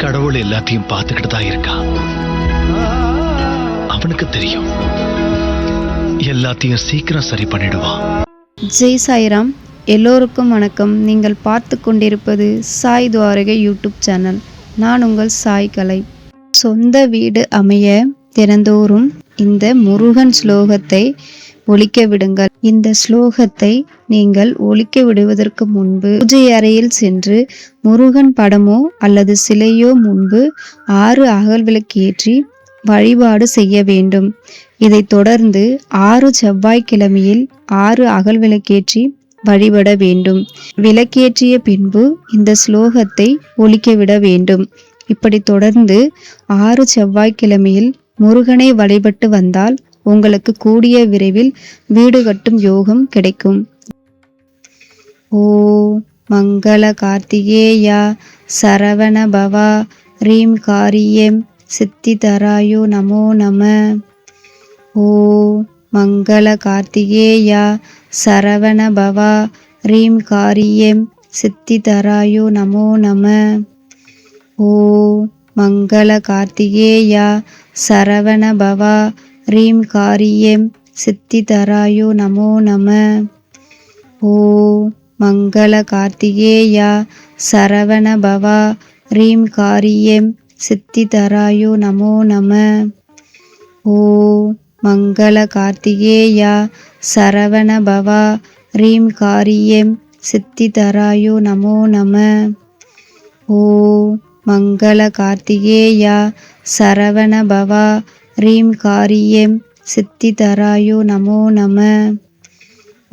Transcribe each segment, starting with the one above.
கடவுள் எல்லாத்தையும் பார்த்துக்கிட்டு தான் இருக்கான். அவனுக்கு தெரியும், எல்லாத்தையும் சீக்கிரம் சரி பண்ணிடுவான். ஜெய் சாய்ராம். எல்லோருக்கும் வணக்கம். நீங்கள் பார்த்து கொண்டிருப்பது சாய் துவாரகை யூடியூப் சேனல். நான் உங்கள் சாய் கலை. சொந்த வீடு அமைய தினந்தோறும் இந்த முருகன் ஸ்லோகத்தை ஒலிக்க விடுங்கள். இந்த ஸ்லோகத்தை நீங்கள் ஒலிக்க விடுவதற்கு முன்பு பூஜை அறையில் சென்று முருகன் படமோ அல்லது சிலையோ முன்பு 6 அகல் விளக்கு ஏற்றி வழிபாடு செய்ய வேண்டும். இதைத் தொடர்ந்து 6 செவ்வாய்க்கிழமையில் 6 அகல் விளக்கேற்றி வழிபட வேண்டும். விளக்கேற்றிய பின்பு இந்த ஸ்லோகத்தை ஒலிக்க விட வேண்டும். இப்படி தொடர்ந்து 6 செவ்வாய்க்கிழமையில் முருகனை வழிபட்டு வந்தால் உங்களுக்கு கூடிய விரைவில் வீடு கட்டும் யோகம் கிடைக்கும். ஓ மங்கள கார்த்திகேயா சரவண பவா ரீம் காரியம் சித்திதராயோ நமோ நம. ஓ மங்கள கார்த்திகேயா சரவண பவா ரீம் காரியம் சித்திதராயோ நமோ நம. ஓ மங்கள கார்த்திகேயா சரவண பவா ரீம் காரியம் சித்திதராயோ நமோ நம. ஓ மங்கள கார்த்திகேயா சரவண பவா ரீம் காரியம் சித்திதராயோ நமோ நம. ஓ மங்கள கார்த்திகேயா சரவண பவா ரீம் காரியம் சித்திதராயோ நமோ நம. ஓ மங்கள கார்த்திகேயா சரவண பவா ரீம் காரியம் சித்திதராயோ நமோ நம. ஓ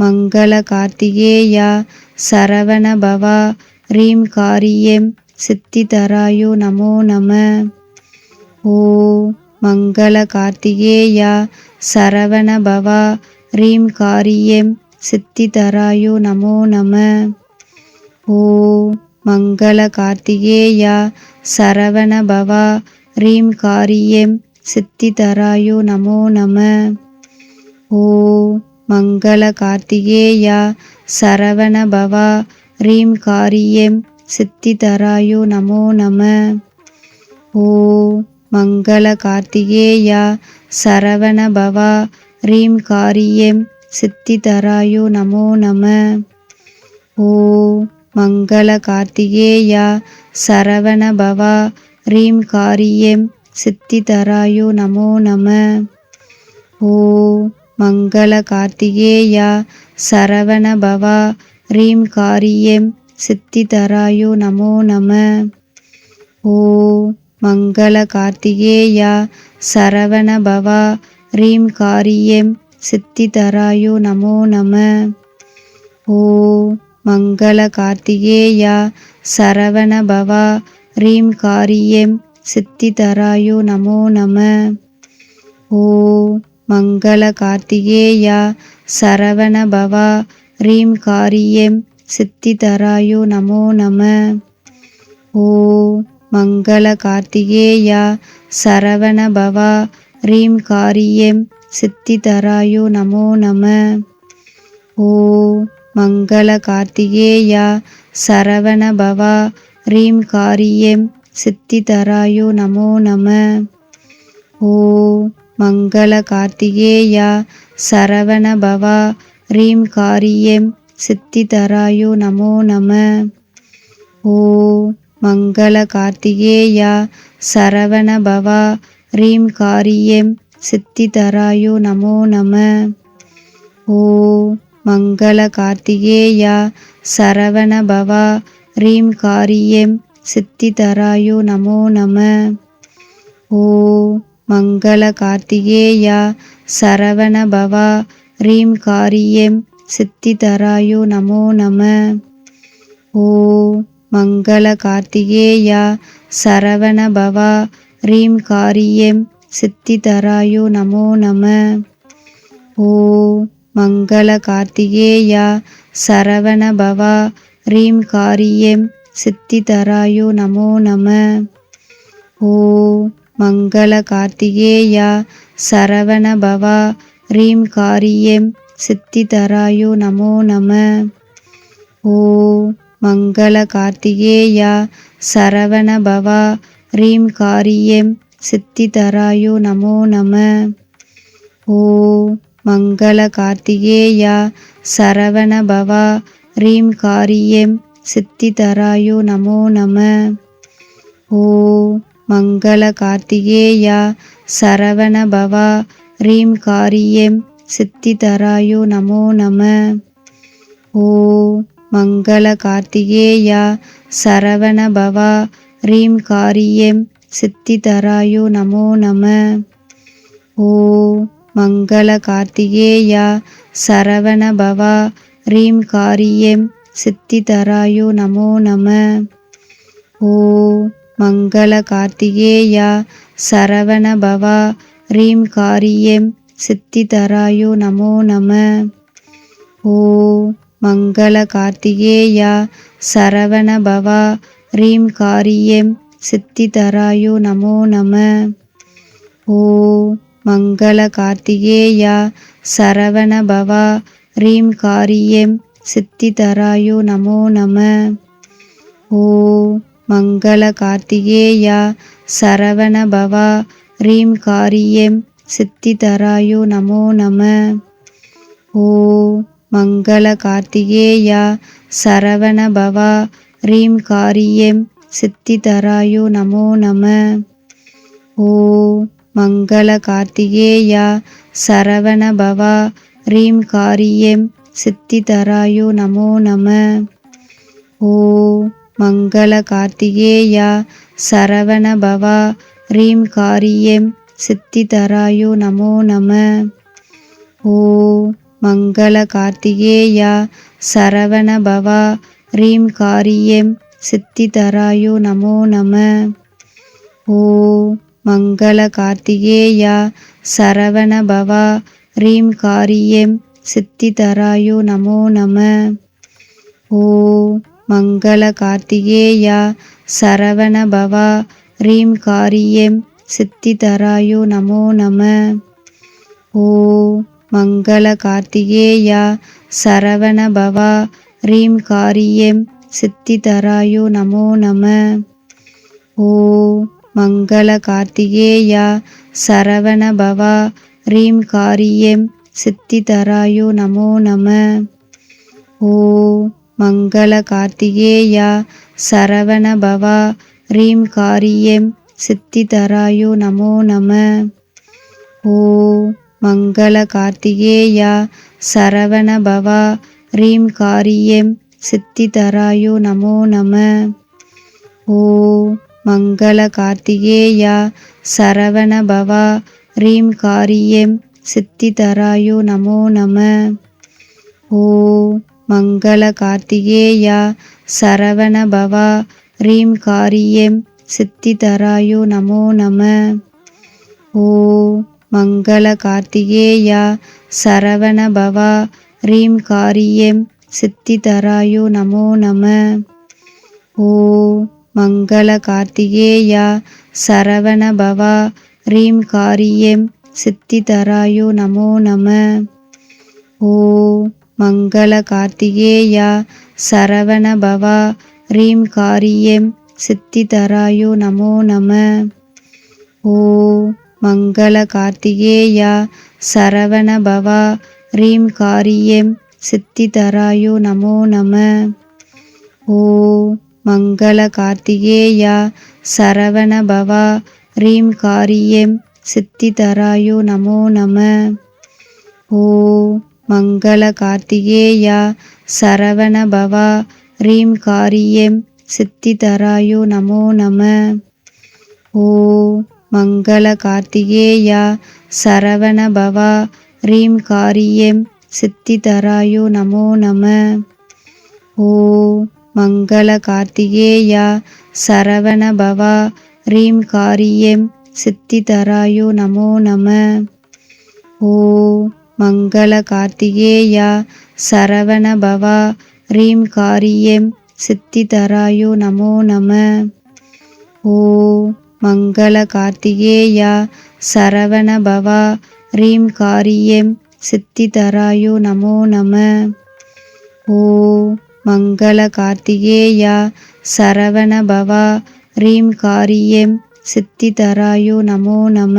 மங்கள கார்த்திகேயா சரவண பவா ரீம் காரியம் சித்திதராயோ நமோ நம. ஓ மங்கள கார்த்திகேயா சரவண பவா ரீம் காரியம் சித்திதராயோ நமோ நம. ஓ மங்கள கார்த்திகேயா சரவண பவா ரீம் காரியம் சித்திதராயோ நமோ நம. ஓ மங்கள கார்த்திகேயா சரவண பவா ரீம் காரியம் சித்திதராயோ நமோ நம. ஓ மங்கள கார்த்திகேயா சரவண பவா ரீம் காரியம் சித்திதராயோ நமோ நம. ஓ மங்கள கார்த்திகேயா சரவண பவா ரீம் காரியம் சித்திதராயோ நமோ நம. ஓ மங்கள கார்த்திகேயா சரவண பவா ரீம் காரியம் சித்திதராயோ நமோ நம. ஓ மங்கள கார்த்திகேயா சரவண பவா ரீம் காரியம் சித்திதராயோ நமோ நம. ஓ மங்கள கார்த்திகேயா சரவண பவா ரீம் காரியம் சித்திதராயோ நமோ நம. ஓ மங்கள கார்த்திகேயா சரவண பவா ரீம் காரியம் சித்திதராயோ நமோ நம. ஓ மங்கள கார்த்திகேயா சரவண பவா ரீம் காரியம் சித்திதராயோ நமோ நம. ஓ மங்கள கார்த்திகேயா சரவண பவா ரீம் காரியம் சித்திதராயோ நமோ நம. ஓ மங்கள கார்த்திகேயா சரவண பவா ரீம் காரியம் சித்திதராயோ நமோ நம. ஓ மங்கள கார்த்திகேயா சரவண பவா ரீம் காரியம் சித்திதராயோ நமோ நம. ஓ மங்கள கார்த்திகேயா சரவண பவா ரீம் காரியம் சித்திதராயோ நமோ நம. ஓ மங்கள கார்த்திகேயா சரவண பவா ரீம் காரியம் சித்திதராயோ நமோ நம. ஓ மங்கள கார்த்திகேயா சரவண பவா ரீம் காரியம் சித்திதராயோ நமோ நம. ஓ மங்கள கார்த்திகேயா சரவண பவா ரீம் காரியம் சித்திதராயோ நமோ நம. ஓ மங்கள கார்த்திகேயா சரவண பவா ரீம் காரியம் சித்திதராயோ நமோ நம. ஓ மங்கள கார்த்திகேயா சரவண பவா ரீம் காரியம் சித்திதராயு நமோ நம. ஓம் மங்கள கார்த்திகேயா சரவண பவா ரீம் காரியம் சித்திதராயு நமோ நம. ஓம் மங்கள கார்த்திகேயா சரவண பவா ரீம் காரியம் சித்திதராயு நமோ நம. ஓம் மங்கள கார்த்திகேயா சரவண பவா ரீம் காரியம் சித்திதராயு நமோ நம. ஓம் மங்கள கார்த்திகேயா சரவண பவா ரீம் காரியம் சித்திதராயு நமோ நம. ஓம் மங்கள கார்த்திகேயா சரவண பவா ரீம் காரியம் சித்திதராயு நமோ நம. ஓம் மங்கள கார்த்திகேயா சரவண பவா ரீம் காரியம் சித்திதராயு நமோ நம. ஓம் மங்கள கார்த்திகேயா சரவண பவா ரீம் காரியம் சித்திதராயு நமோ நம. ஓம் மங்கள கார்த்திகேயா சரவண பவா ரீம் காரியம் சித்திதராயு நமோ நம. ஓம் மங்கள கார்த்திகேயா சரவண பவா ரீம் காரியம் சித்திதராயு நமோ நம. ஓம் மங்கள கார்த்திகேயா சரவண பவா ரீம் காரியம் சித்திதராயு நமோ நம. ஓம் மங்கள கார்த்திகேயா சரவண பவா ரீம் காரியம் சித்திதராயு நமோ நம. ஓம் மங்கள கார்த்திகேயா சரவண பவா ரீம் காரியம் சித்திதராயு நமோ நம. ஓம் மங்கள கார்த்திகேயா சரவண பவா ரீம் காரியம் சித்திதராயு நமோ நம. ஓம் மங்கள கார்த்திகேயா சரவண பவா ரீம் காரியம் சித்திதராயு நமோ நம. ஓம் மங்கள கார்த்திகேயா சரவண பவா ரீம் காரியம் சித்திதராயு நமோ நம. ஓம் மங்கள கார்த்திகேயா சரவண பவா ரீம் காரியம் சித்திதராயு நமோ நம. ஓம் மங்கள கார்த்திகேயா சரவண பவா ரீம் காரியம் சித்திதராயு நமோ நம. ஓம் மங்கள கார்த்திகேயா சரவண பவா ரீம் காரியம் சித்திதராயு நமோ நம. ஓம் மங்கள கார்த்திகேயா சரவண பவா ரீம் காரியம் சித்திதராயு நமோ நம. ஓம் மங்கள கார்த்திகேயா சரவண பவா ரீம் காரியம் சித்திதராயு நமோ நம. ஓம் மங்கள கார்த்திகேயா சரவண பவா ரீம் காரியம் சித்திதராயு நமோ நம. ஓம் மங்கள கார்த்திகேயா சரவண பவா ரீம் காரியம் சித்திதராயு நமோ நம. ஓம் மங்கள கார்த்திகேயா சரவண பவா ரீம் காரியம் சித்திதராயு நமோ நம. ஓம் மங்கள கார்த்திகேயா சரவண பவா ரீம் காரியம் சித்திதராயு நமோ நம. ஓம் மங்கள கார்த்திகேயா சரவண பவா ரீம் காரியம் சித்திதராயு நமோ நம. ஓம் மங்கள கார்த்திகேயா சரவண பவா ரீம் காரியம் சித்திதராயு நமோ நம. ஓம் மங்கள கார்த்திகேயா சரவண பவா ரீம் காரியம் சித்திதராயு நமோ நம. ஓம் மங்கள கார்த்திகேயா சரவண பவா ரீம் காரியம் சித்திதராயு நமோ நம. ஓம் மங்கள கார்த்திகேயா சரவண பவா ரீம் காரியம் சித்திதராயு நமோ நம. ஓம் மங்கள கார்த்திகேயா சரவண பவா ரீம் காரியம் சித்திதராயு நமோ நம. ஓம் மங்கள கார்த்திகேயா சரவண பவா ரீம் காரியம் சித்திதராயோ நமோ நம.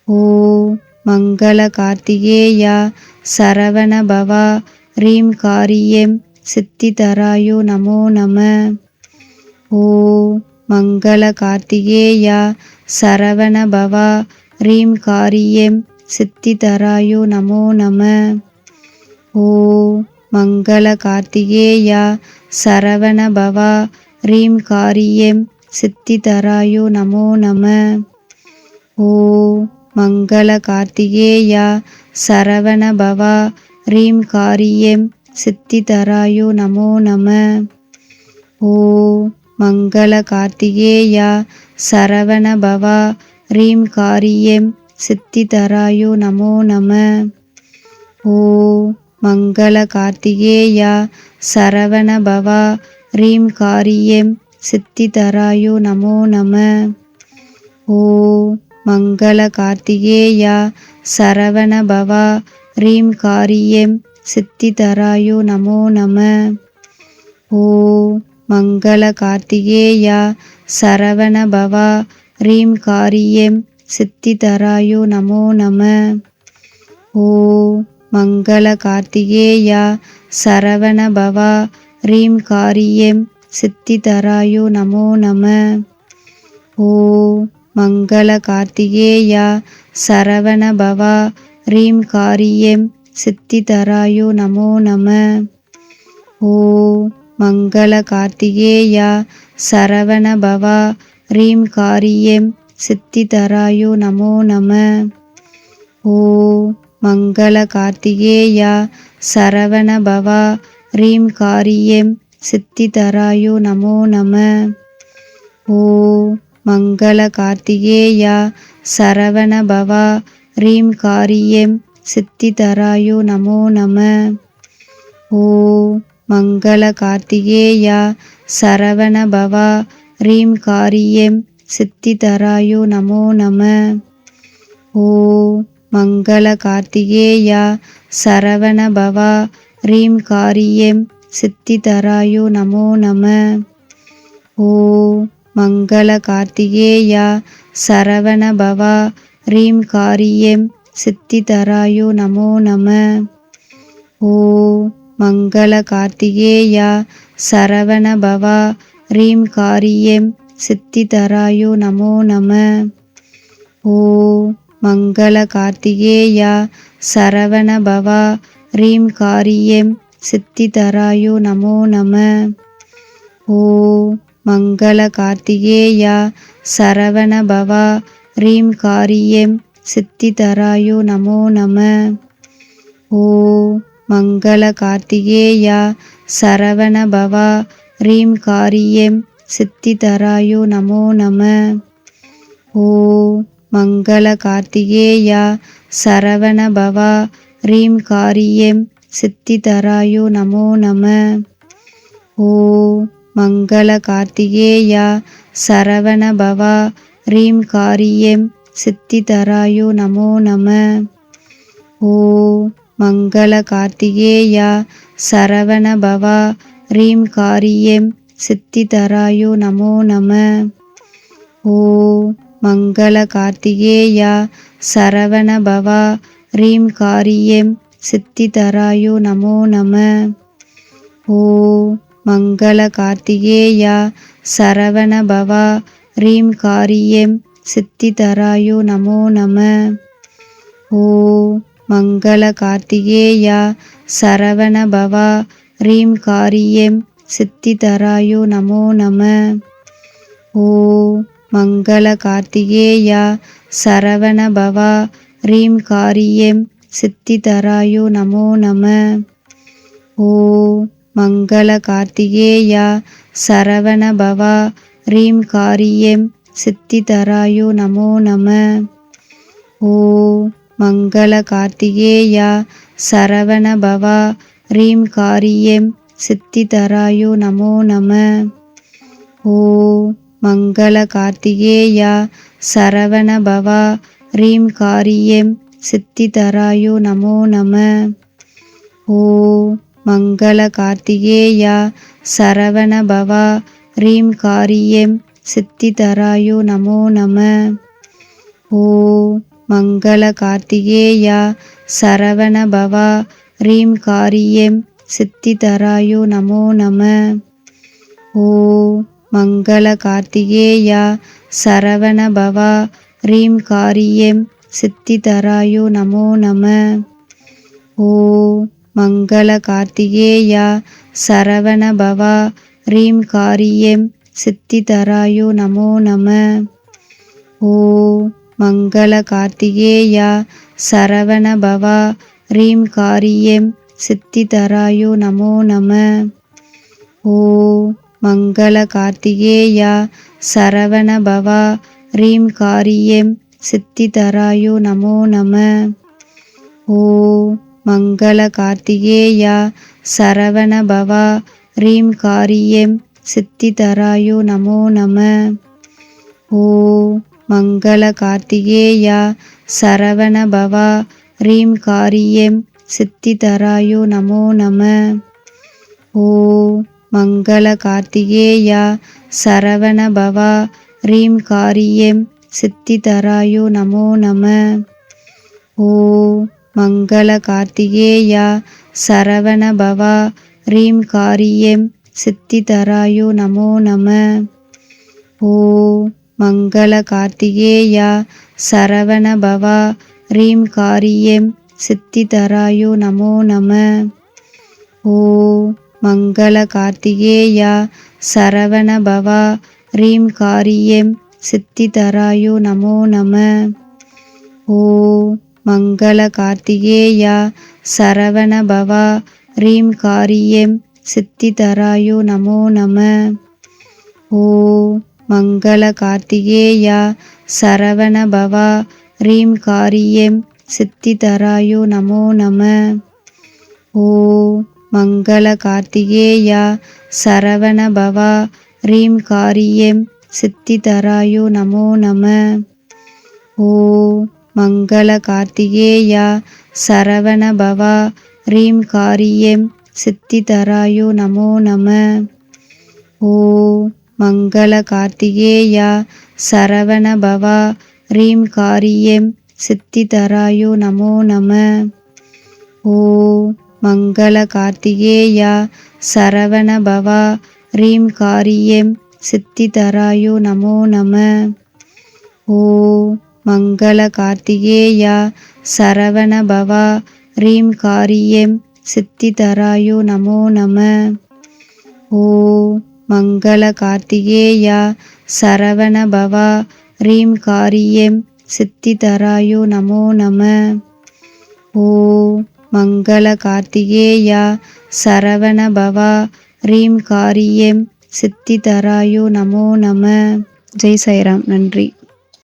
ஓம் மங்கள கார்த்திகேயா சரவண பவா ரீம் காரியம் சித்திதராயோ நமோ நம. ஓம் மங்கள கார்த்திகேயா சரவண பவா ரீம் காரியம் சித்திதராயோ நமோ நம. ஓம் மங்கள கார்த்திகேயா சரவண பவா ரீம் காரியம் சித்திதராயோ நமோ நம. ஓம் மங்கள கார்த்திகேயா சரவண பவா ரீம் காரியம் சித்திதராயோ நமோ நம. ஓம் மங்கள கார்த்திகேயா சரவண பவா ரீம் காரியம் சித்திதராயோ நமோ நம. ஓம் மங்கள கார்த்திகேயா சரவண பவா ரீம் காரியம் சித்திதராயோ நமோ நம. ஓம் மங்கள கார்த்திகேயா சரவண பவா ரீம் காரியம் சித்திதராயோ நமோ நம. ஓம் மங்கள கார்த்திகேயா சரவண பவா ரீம் காரியம் சித்திதராயோ நமோ நம. ஓம் மங்கள கார்த்திகேயா சரவண பவா ரீம் காரியம் சித்திதராயோ நமோ நம. ஓம் மங்கள கார்த்திகேயா சரவண பவா ரீம் காரியம் சித்திதராயோ நமோ நம. ஓம் மங்கள கார்த்திகேயா சரவண பவா ரீம் காரியம் சித்திதராயோ நமோ நம. ஓம் மங்கள கார்த்திகேயா சரவண பவா ரீம் காரியம் சித்திதராயோ நமோ நம. ஓம் மங்கள கார்த்திகேயா சரவண பவா ரீம் காரியம் சித்திதராயோ நமோ நம. ஓம் மங்கள கார்த்திகேயா சரவண பவா ரீம் காரியம் சித்திதராயோ நமோ நம. ஓம் மங்கள கார்த்திகேயா சரவண பவா ரீம் காரியம் சித்திதராயோ நமோ நம. ஓம் மங்கள கார்த்திகேயா சரவண பவா ரீம் காரியம் சித்திதராயோ நமோ நம. ஓம் மங்கள கார்த்திகேயா சரவண பவா ரீம் காரியம் சித்திதராயோ நமோ நம. ஓம் மங்கள கார்த்திகேயா சரவண பவா ரீம் காரியம் சித்திதராயோ நமோ நம. ஓம் மங்கள கார்த்திகேயா சரவண பவா ரீம் காரியம் சித்திதராயோ நமோ நம. ஓம் மங்கள கார்த்திகேயா சரவண பவா ரீம் காரியம் சித்திதராயோ நமோ நம. ஓம் மங்கள கார்த்திகேயா சரவண பவா ரீம் காரியம் சித்திதராயோ நமோ நம. ஓம் மங்கள கார்த்திகேயா சரவண பவா ரீம் காரியம் சித்திதராயோ நமோ நம. ஓம் மங்கள கார்த்திகேயா சரவண பவா ரீம் காரியம் சித்திதராயோ நமோ நம. ஓம் மங்கள கார்த்திகேயா சரவண பவா ரீம் காரியம் சித்திதராயோ நமோ நம. ஓம் மங்கள கார்த்திகேயா சரவண பவா ரீம் காரியம் சித்திதராயோ நமோ நம. ஓம் மங்கள கார்த்திகேயா சரவண பவா ரீம் காரியம் சித்திதராயோ நமோ நம. ஓம் மங்கள கார்த்திகேயா சரவண பவா ரீம் காரியம் சித்திதராயோ நமோ நம. ஓம் மங்கள கார்த்திகேயா சரவண பவா ரீம் காரியம் சித்திதராயோ நமோ நம. ஓம் மங்கள கார்த்திகேயா சரவண பவா ரீம் காரியம் சித்திதராயோ நமோ நம. ஓம் மங்கள கார்த்திகேயா சரவண பவா ரீம் காரியம் சித்திதராயோ நமோ நம. ஓம் மங்கள கார்த்திகேயா சரவண பவா ரீம் காரியம் சித்திதராயு நமோ நம. ஓம் மங்கள கார்த்திகேயா சரவண பவா ரீம் காரியம் சித்திதராயு நமோ நம. ஓம் மங்கள கார்த்திகேயா சரவண பவா ரீம் காரியம் சித்திதராயு நமோ நம. ஓம் மங்கள கார்த்திகேயா சரவண பவா ரீம் காரியம் சித்திதராயு நமோ நம. ஓம் மங்கள கார்த்திகேயா சரவண பவா ரீம் காரியம் சித்திதராயு நமோ நம. ஓம் மங்கள கார்த்திகேயா சரவண பவா ரீம் காரியம் சித்திதராயு நமோ நம. ஓம் மங்கள கார்த்திகேயா சரவண பவா ரீம் காரியம் சித்திதராயு நமோ நம. ஓம் மங்கள கார்த்திகேயா சரவண பவா ரீம் காரியம் சித்திதராயு நமோ நம. ஓம் மங்கள கார்த்திகேயா சரவண பவா ரீம் காரியம் சித்திதராயு நமோ நம. ஓம் மங்கள கார்த்திகேயா சரவண பவா ரீம் காரியம் சித்திதராயு நமோ நம. ஓம் மங்கள கார்த்திகேயா சரவண பவா ரீம் காரியம் சித்திதராயு நமோ நம. ஓம் மங்கள கார்த்திகேயா சரவண பவா ரீம் காரியம் சித்திதராயு நமோ நம. ஓம் மங்கள கார்த்திகேயா சரவண பவா ரீம் காரியம் சித்திதராயு நமோ நம. ஓம் மங்கள கார்த்திகேயா சரவண பவா ரீம் காரியம் சித்திதராயு நமோ நம. ஓம் மங்கள கார்த்திகேயா சரவண பவா ரீம் காரியம் சித்திதராயு நமோ நம. ஓம் மங்கள கார்த்திகேயா சரவண பவா ரீம் காரியம் சித்திதராயு நமோ நம. ஓம் மங்கள கார்த்திகேயா சரவண பவா ரீம் காரியம் சித்திதராயு நமோ நம. ஓம் மங்கள கார்த்திகேயா சரவண பவா ரீம் காரியம் சித்திதராயு நமோ நம. ஓம் மங்கள கார்த்திகேயா சரவண பவா ரீம் காரியம் சித்திதராயு நமோ நம. ஓம் மங்கள கார்த்திகேயா சரவண பவா ரீம் காரியம் சித்திதராயு நமோ நம. ஓம் மங்கள கார்த்திகேயா சரவண பவா ரீம் காரியம் சித்திதராயு நமோ நம. ஜெய் சாய்ராம். நன்றி.